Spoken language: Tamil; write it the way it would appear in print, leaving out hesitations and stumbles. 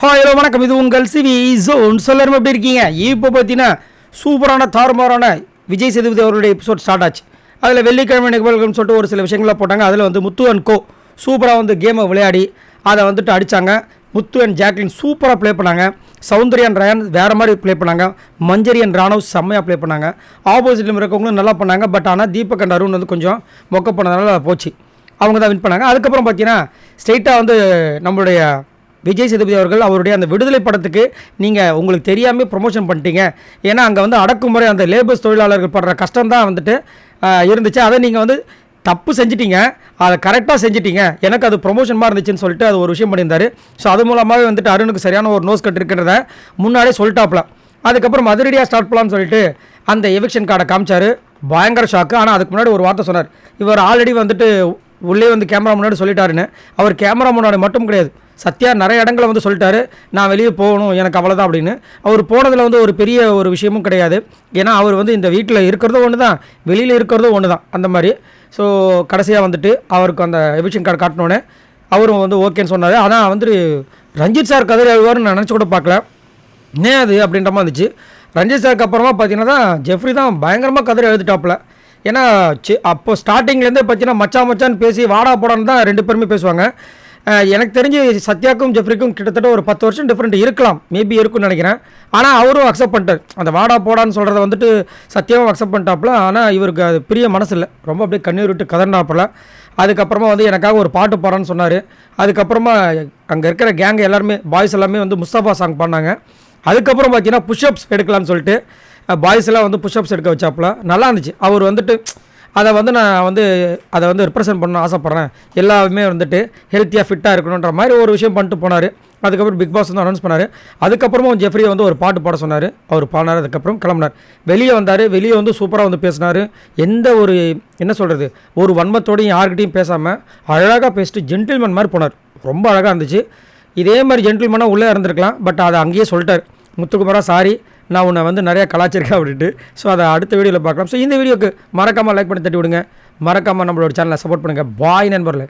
ஹலோ வணக்கம், இது உங்கள் சிவி ஜோன். எல்லாரும் எப்படி இருக்கீங்க? இப்போ பார்த்தீங்கன்னா சூப்பரான தாறுமாறான விஜய் சேதுபதி அவருடைய எபிசோட் ஸ்டார்ட் ஆச்சு. அதில் வெள்ளிக்கிழமை நிகழ்வுகள்னு சொல்லிட்டு ஒரு சில விஷயங்களை போட்டாங்க. அதில் வந்து முத்து அண்ட் கோ சூப்பராக வந்து கேமை விளையாடி அதை வந்துட்டு அடித்தாங்க. முத்து அண்ட் ஜாக்லின் சூப்பராக ப்ளே பண்ணாங்க. சௌந்தர்யா அண்ட் ரயான் வேறு மாதிரி ப்ளே பண்ணாங்க. மஞ்சரி அண்ட் ராணவ் செம்மையாக ப்ளே பண்ணாங்க. ஆப்போசிட்டில் இருக்கவங்களும் நல்லா பண்ணாங்க. பட் ஆனால் தீபக் அண்ட் அருண் வந்து கொஞ்சம் மொக்க பண்ணதுனால போச்சு. அவங்க தான் வின் பண்ணாங்க. அதுக்கப்புறம் பார்த்தீங்கன்னா ஸ்ட்ரெயிட்டாக வந்து நம்மளுடைய விஜய் சேதுபதி அவர்கள் அவருடைய அந்த விடுதலை படத்துக்கு நீங்கள் உங்களுக்கு தெரியாமல் ப்ரொமோஷன் பண்ணிட்டீங்க. ஏன்னா அங்கே வந்து அடக்குமுறை அந்த லேபர்ஸ் தொழிலாளர்கள் படுற கஷ்டம் தான் வந்துட்டு இருந்துச்சு. அதை நீங்கள் வந்து தப்பு செஞ்சிட்டீங்க, அதை கரெக்டாக செஞ்சிட்டீங்க, எனக்கு அது ப்ரொமோஷன் மாதிரி இருந்துச்சுன்னு சொல்லிட்டு அது ஒரு விஷயம் பண்ணியிருந்தார். ஸோ அது மூலமாகவே வந்துட்டு அருணுக்கு சரியான ஒரு நோஸ் கட் இருக்குன்றத முன்னாடியே சொல்லிட்டாப்ல. அதுக்கப்புறம் அதிரடியாக ஸ்டார்ட் பண்ணலாம்னு சொல்லிட்டு அந்த எவிக்ஷன் கார்டை காமிச்சார். பயங்கர ஷாக்கு. ஆனால் அதுக்கு முன்னாடி ஒரு வார்த்தை சொன்னார். இவர் ஆல்ரெடி வந்துட்டு உள்ளே வந்து கேமரா முன்னாடி சொல்லிட்டாருன்னு. அவர் கேமரா முன்னாடி மட்டும் கிடையாது, சத்யா நிறைய இடங்களை வந்து சொல்லிட்டாரு, நான் வெளியே போகணும், எனக்கு அவ்வளோதான் அப்படின்னு. அவர் போனதில் வந்து ஒரு பெரிய ஒரு விஷயமும் கிடையாது. ஏன்னா அவர் வந்து இந்த வீட்டில் இருக்கிறதும் ஒன்று தான், வெளியில் இருக்கிறதும் ஒன்று தான், அந்த மாதிரி. ஸோ கடைசியாக வந்துட்டு அவருக்கு அந்த எவிக்ஷன் கார்டு காட்டினோடனே அவரும் வந்து ஓகேன்னு சொன்னார். ஆனால் வந்துட்டு ரஞ்சித் சார் கதிர் எழுவார்னு நான் நினச்சி கூட பார்க்கல. ஏன் அது அப்படின்ற மாதிரி இருந்துச்சு. ரஞ்சித் சாருக்கு அப்புறமா பார்த்தீங்கன்னா தான் ஜெஃப்ரி தான் பயங்கரமாக கதிரை எழுதிட்டாப்புல. ஏன்னா அப்போ ஸ்டார்டிங்லேருந்தே பார்த்தீங்கன்னா மச்சான்னு பேசி வாடா போடான்னு தான் ரெண்டு பேருமே பேசுவாங்க. எனக்கு தெரிஞ்சு சத்யாக்கும் ஜெஃப்ரிக்கும் கிட்டத்தட்ட ஒரு 10 வருஷம் டிஃப்ரெண்ட் இருக்கலாம், மேபி இருக்குன்னு நினைக்கிறேன். ஆனால் அவரும் அக்செப்ட் பண்ணிட்டார். அந்த வாடா போடான்னு சொல்கிறத வந்துட்டு சத்யாவும் அக்செப்ட் பண்ணிட்டாப்புல. ஆனால் இவருக்கு அது பெரிய மனசு இல்லை, ரொம்ப அப்படியே கண்ணீர் விட்டு கதறினாப்புல. அதுக்கப்புறமா வந்து எனக்காக ஒரு பாட்டு பாடுறான்னு சொன்னார். அதுக்கப்புறமா அங்கே இருக்கிற கேங் எல்லாருமே பாய்ஸ் எல்லாமே வந்து முஸ்தபா சாங் பாடினாங்க. அதுக்கப்புறம் பார்த்தீங்கன்னா புஷ்அப்ஸ் எடுக்கலான்னு சொல்லிட்டு பாய்ஸ் எல்லாம் வந்து புஷ்அப்ஸ் எடுக்க வச்சாப்புல. நல்லா இருந்துச்சு. அவர் வந்துட்டு அதை வந்து நான் வந்து அதை வந்து ரிப்ரசென்ட் பண்ண ஆசைப்பட்றேன், எல்லாருமே வந்துட்டு ஹெல்த்தியாக ஃபிட்டாக இருக்கணுன்ற மாதிரி ஒரு விஷயம் பண்ணிட்டு போனார். அதுக்கப்புறம் பிக் பாஸ் வந்து அனௌன்ஸ் பண்ணார். அதுக்கப்புறமா ஜெஃப்ரியை வந்து ஒரு பாட்டு பாட சொன்னார். அவர் பாடினார். அதுக்கப்புறம் கிளம்புனார். வெளியே வந்தார். வெளியே வந்து சூப்பராக வந்து பேசினார். எந்த ஒரு என்ன சொல்கிறது, ஒரு வன்மத்தோடையும் யார்கிட்டையும் பேசாமல் அழகாக பேசிட்டு ஜென்டில்மேன் மாதிரி போனார். ரொம்ப அழகாக இருந்துச்சு. இதே மாதிரி ஜென்டில்மேனாக உள்ளே இருந்திருக்கலாம். பட் அதை அங்கேயே சொல்லிட்டார், முத்துக்குமாரா சாரி, நான் உன்னை வந்து நிறையா கலாச்சிருக்கேன் அப்படின்ட்டு. ஸோ அதை அடுத்த வீடியோவில் பார்க்கலாம். ஸோ இந்த வீடியோக்கு மறக்காமல் லைக் பண்ணி தட்டி விடுங்க. மறக்காமல் நம்மளோட சேனலை சப்போர்ட் பண்ணுங்கள். பாய் நண்பர்களே.